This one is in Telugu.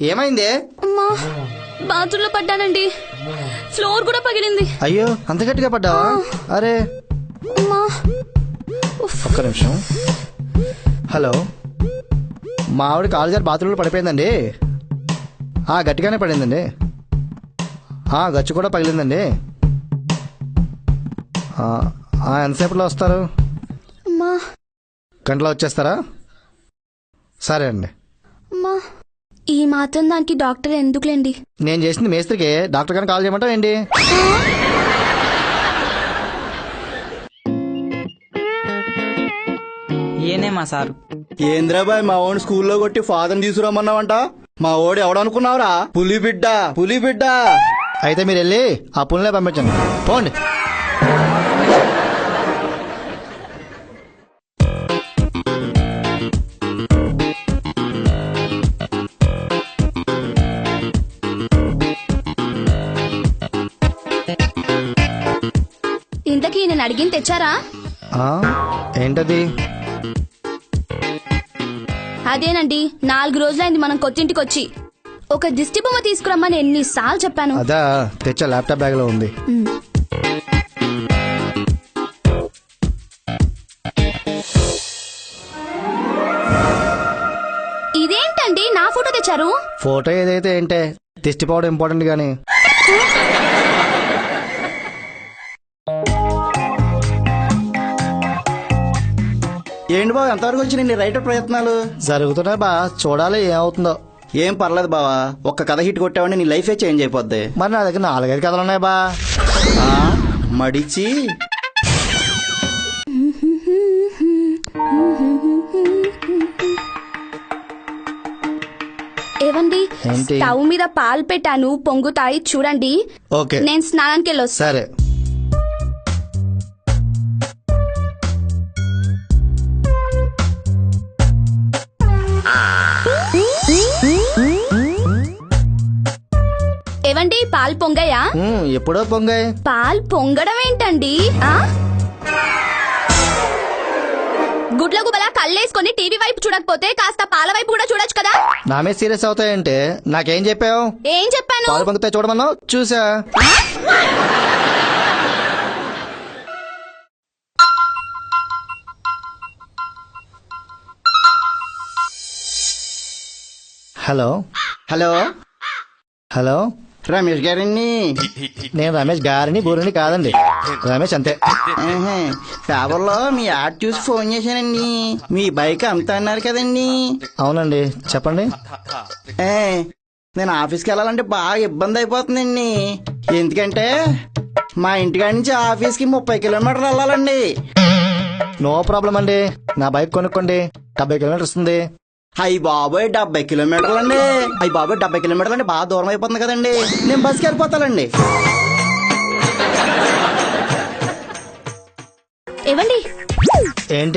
ఏమైంది? అమ్మా బాత్రూంలో పడ్డానండి, ఫ్లోర్ కూడా పగిలింది. అయ్యో అంత గట్టిగా పడ్డావా? అరే అమ్మా ఒక్క నిమిషం. హలో, మా ఆవిడ కాలు జారి బాత్రూంలో పడిపోయిందండి. గట్టిగానే పడిందండి. గచ్చు కూడా పగిలిందండి. ఎంతసేపట్లో వస్తారు? అమ్మా గంటలో వచ్చేస్తారా? సరే అండి. అమ్మా ఈ మాత్రం దానికి డాక్టర్ ఎందుకులేండి? నేను చేసింది మేస్త్రికి, డాక్టర్ గారిని కాల్ చేయమంటావు ఏంటి? ఏనే మా సారు. ఏంద్రాబాయ్ మా ఓడి స్కూల్లో కొట్టి ఫాదర్ని తీసుకురమ్మన్నావంట. మా ఓడి ఎవడనుకున్నావురా? పులి బిడ్డ, పులి బిడ్డ. అయితే మీరు వెళ్ళి ఆ పుల్నే పంపించండి, పోండి. ఇంతకీ నేను అడిగింది తెచ్చారా? ఏంటది? అదేనండి, 4 రోజులైంది మనం కొత్తింటికి వచ్చి. ఒక దిష్టి బొమ్మ తీసుకురమ్మని ఎన్నిసార్లు చెప్పాను. అదా తెచ్చా, ల్యాప్టాప్ బ్యాగ్ లో ఉంది. ఇదేంటండి నా ఫోటో తెచ్చారు? ఫోటో ఏదైతే ఏంటే, దిష్టిపోవడం ఇంపార్టెంట్ గానీ. ఏంటి బావ, ఎంతవరకు వచ్చి నీ రైటర్ ప్రయత్నాలు? జరుగుతున్నాయి బా, చూడాలి ఏమవుతుందో. ఏం పర్లేదు బావా, ఒక్క కథ హిట్ కొట్టావంటే నీ లైఫే చేంజ్ అయిపోద్ది. మరి నా దగ్గర 4-5 కథలు ఉన్నాయి బా. మడిచి ఏవండి, ఏంటి? స్టవ్ మీద పాలు పెట్టాను, పొంగుతాయి చూడండి. ఓకే, నేను స్నానానికి వెళ్ళొస్తా. సరే. ఏవండి, పాలు పొంగాయా? ఎప్పుడో పొంగాయి. పాలు పొంగడం ఏంటండి? గుడ్ల గుబలా కళ్ళేసుకుని టీవీ వైపు చూడకపోతే కాస్త పాల వైపు కూడా చూడొచ్చు కదా. నా మీద సీరియస్ అవుతాయంటే నాకేం చెప్పావు? ఏం చెప్పాను? పాలు పొంగితే చూడమన్నావు, చూసా. హలో హలో హలో, రమేష్ గారండి. నేను రమేష్ గారిని బూరిని కాదండి, రమేష్ అంతే. పేపర్లో మీ యాడ్ చూసి ఫోన్ చేశానండి. మీ బైక్ అంతా అన్నారు కదండి. అవునండి, చెప్పండి. నేను ఆఫీస్కి వెళ్ళాలంటే బాగా ఇబ్బంది అయిపోతుందండి. ఎందుకంటే మా ఇంటికాడ నుంచి ఆఫీస్కి 30 కిలోమీటర్లు వెళ్ళాలండి. నో ప్రాబ్లం అండి, నా బైక్ కొనుక్కోండి, 70 కిలోమీటర్స్ ఉంది. అయ్యి బాబోయ్ 70 కిలోమీటర్లు అండి. అయ్యి బాబోయ్ 70 కిలోమీటర్లు అంటే బాగా దూరం అయిపోతుంది కదండి. నేను బస్కి వెళ్ళిపోతానండి. ఏవండి, ఏంటి?